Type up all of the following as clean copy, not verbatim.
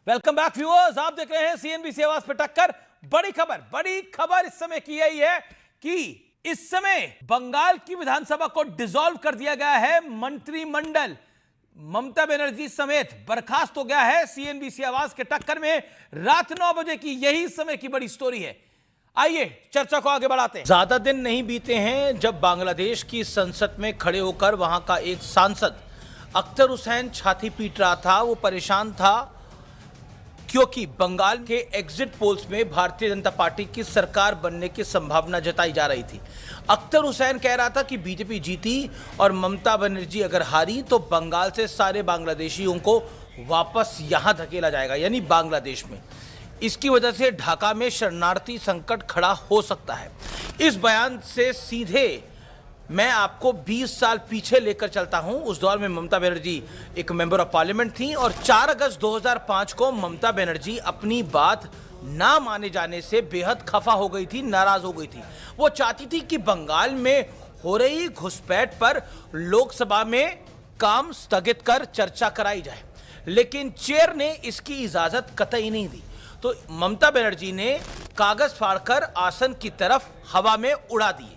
Welcome back viewers, आप देख रहे हैं सीएनबीसी आवाज पे टक्कर। बड़ी खबर इस समय की यही है कि इस समय बंगाल की विधानसभा को डिसॉल्व कर दिया गया है। मंत्रिमंडल ममता बनर्जी समेत बर्खास्त हो गया है। सीएनबीसी आवाज के टक्कर में रात 9 बजे की यही समय की बड़ी स्टोरी है। आइए चर्चा को आगे बढ़ाते हैं। ज्यादा दिन नहीं बीते हैं जब बांग्लादेश की संसद में खड़े होकर वहां का एक सांसद अख्तर हुसैन छाती पीट रहा था। वो परेशान था क्योंकि बंगाल के एग्जिट पोल्स में भारतीय जनता पार्टी की सरकार बनने की संभावना जताई जा रही थी। अख्तर हुसैन कह रहा था कि बीजेपी जीती और ममता बनर्जी अगर हारी तो बंगाल से सारे बांग्लादेशियों को वापस यहां धकेला जाएगा, यानी बांग्लादेश में। इसकी वजह से ढाका में शरणार्थी संकट खड़ा हो सकता है। इस बयान से सीधे मैं आपको 20 साल पीछे लेकर चलता हूं। उस दौर में ममता बनर्जी एक मेंबर ऑफ पार्लियामेंट थी और 4 अगस्त 2005 को ममता बनर्जी अपनी बात ना माने जाने से बेहद खफा हो गई थी, नाराज हो गई थी। वो चाहती थी कि बंगाल में हो रही घुसपैठ पर लोकसभा में काम स्थगित कर चर्चा कराई जाए, लेकिन चेयर ने इसकी इजाजत कतई नहीं दी। तो ममता बनर्जी ने कागज फाड़कर आसन की तरफ हवा में उड़ा दिए।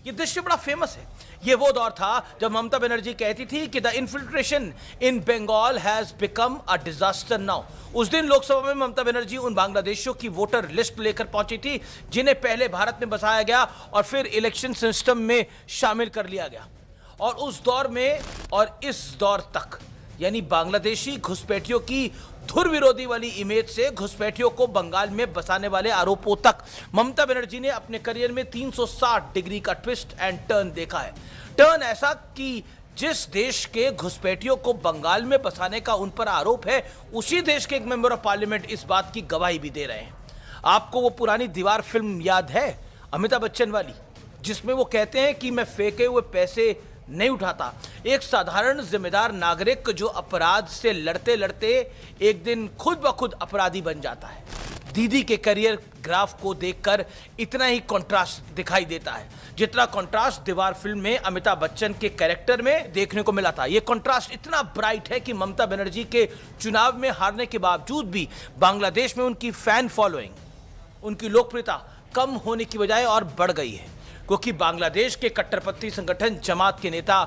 ये दृश्य बड़ा फेमस है। ये वो दौर था जब ममता बनर्जी कहती थी कि the infiltration in Bengal has become a disaster now. उस दिन लोकसभा में ममता बनर्जी उन बांग्लादेशियों की वोटर लिस्ट लेकर पहुंची थी जिन्हें पहले भारत में बसाया गया और फिर इलेक्शन सिस्टम में शामिल कर लिया गया। और उस दौर में और इस दौर तक, यानी बांग्लादेशी घुसपैठियों की धुर विरोधी वाली इमेज से घुसपैठियों को बंगाल में बसाने वाले आरोपों तक ममता बनर्जी ने अपने करियर में 360 डिग्री का ट्विस्ट एंड टर्न देखा है। टर्न ऐसा कि जिस देश के घुसपैठियों को बंगाल में बसाने का उन पर आरोप है, उसी देश के एक मेंबर ऑफ पार्लियामेंट इस बात की गवाही भी दे रहे हैं। आपको वो पुरानी दीवार फिल्म याद है, अमिताभ बच्चन वाली, जिसमें वो कहते हैं कि मैं फेंके हुए पैसे नहीं उठाता। एक साधारण जिम्मेदार नागरिक जो अपराध से लड़ते लड़ते एक दिन खुद ब खुद अपराधी बन जाता है। दीदी के करियर ग्राफ को देखकर इतना ही कंट्रास्ट दिखाई देता है जितना कंट्रास्ट दीवार फिल्म में अमिताभ बच्चन के कैरेक्टर में देखने को मिला था। यह कंट्रास्ट इतना ब्राइट है कि ममता बनर्जी के चुनाव में हारने के बावजूद भी बांग्लादेश में उनकी फैन फॉलोइंग, उनकी लोकप्रियता कम होने की बजाय और बढ़ गई है, क्योंकि बांग्लादेश के कट्टरपंथी संगठन जमात के नेता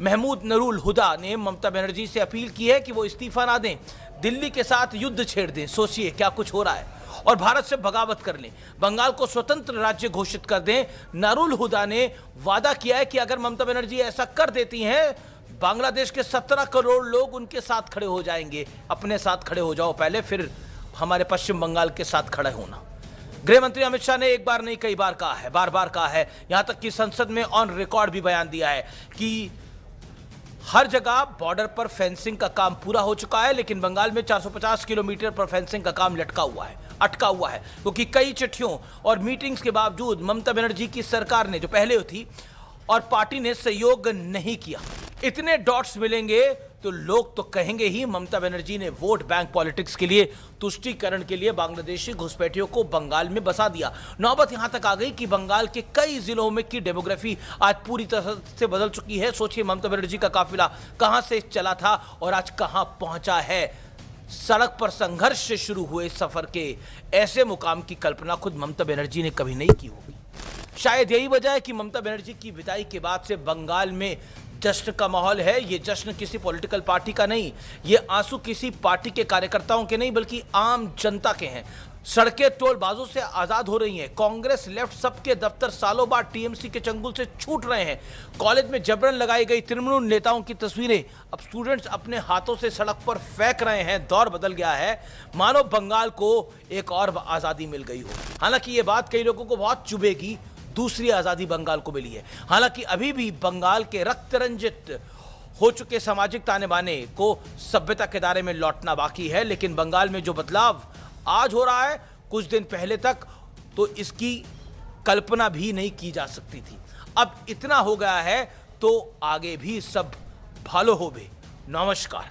महमूद नूरुल हुदा ने ममता बनर्जी से अपील की है कि वो इस्तीफा ना दें, दिल्ली के साथ युद्ध छेड़ दें। सोचिए क्या कुछ हो रहा है, और भारत से बगावत कर लें, बंगाल को स्वतंत्र राज्य घोषित कर दें। नूरुल हुदा ने वादा किया है कि अगर ममता बनर्जी ऐसा कर देती हैं, बांग्लादेश के 17 करोड़ लोग उनके साथ खड़े हो जाएंगे। अपने साथ खड़े हो जाओ पहले, फिर हमारे पश्चिम बंगाल के साथ खड़े होना। गृह मंत्री अमित शाह ने एक बार नहीं कई बार कहा है, बार बार कहा है, यहां तक कि संसद में ऑन रिकॉर्ड भी बयान दिया है कि हर जगह बॉर्डर पर फेंसिंग का काम पूरा हो चुका है, लेकिन बंगाल में 450 किलोमीटर पर फेंसिंग का काम लटका हुआ है, अटका हुआ है, क्योंकि कई चिट्ठियों और मीटिंग्स के बावजूद ममता बनर्जी की सरकार ने, जो पहले थी, और पार्टी ने सहयोग नहीं किया। इतने डॉट्स मिलेंगे तो लोग तो कहेंगे ही ममता बनर्जी ने वोट बैंक पॉलिटिक्स के लिए, तुष्टीकरण के लिए बांग्लादेशी घुसपैठियों को बंगाल में बसा दिया। नौबत यहां तक आ गई कि बंगाल के कई जिलों में की डेमोग्राफी आज पूरी तरह से बदल चुकी है। सोचिए ममता बनर्जी का काफिला कहां से चला था और आज कहां पहुंचा है। सड़क पर संघर्ष से शुरू हुए सफर के ऐसे मुकाम की कल्पना खुद ममता बनर्जी ने कभी नहीं की होगी। शायद यही वजह है कि ममता बनर्जी की विदाई के बाद से बंगाल में जश्न का माहौल है। ये जश्न किसी पॉलिटिकल पार्टी का नहीं, ये आंसू किसी पार्टी के कार्यकर्ताओं के नहीं, बल्कि आम जनता के हैं। सड़कें टोलबाजों से आजाद हो रही हैं। कांग्रेस, लेफ्ट, सबके दफ्तर सालों बाद टीएमसी के चंगुल से छूट रहे हैं। कॉलेज में जबरन लगाई गई तृणमूल नेताओं की तस्वीरें अब स्टूडेंट्स अपने हाथों से सड़क पर फेंक रहे हैं। दौर बदल गया है, मानो बंगाल को एक और आजादी मिल गई हो। हालांकि ये बात कई लोगों को बहुत चुभेगी, दूसरी आजादी बंगाल को मिली है। हालांकि अभी भी बंगाल के रक्त रंजित हो चुके सामाजिक ताने बाने को सभ्यता के दायरे में लौटना बाकी है, लेकिन बंगाल में जो बदलाव आज हो रहा है, कुछ दिन पहले तक तो इसकी कल्पना भी नहीं की जा सकती थी। अब इतना हो गया है तो आगे भी सब भालो होबे। नमस्कार।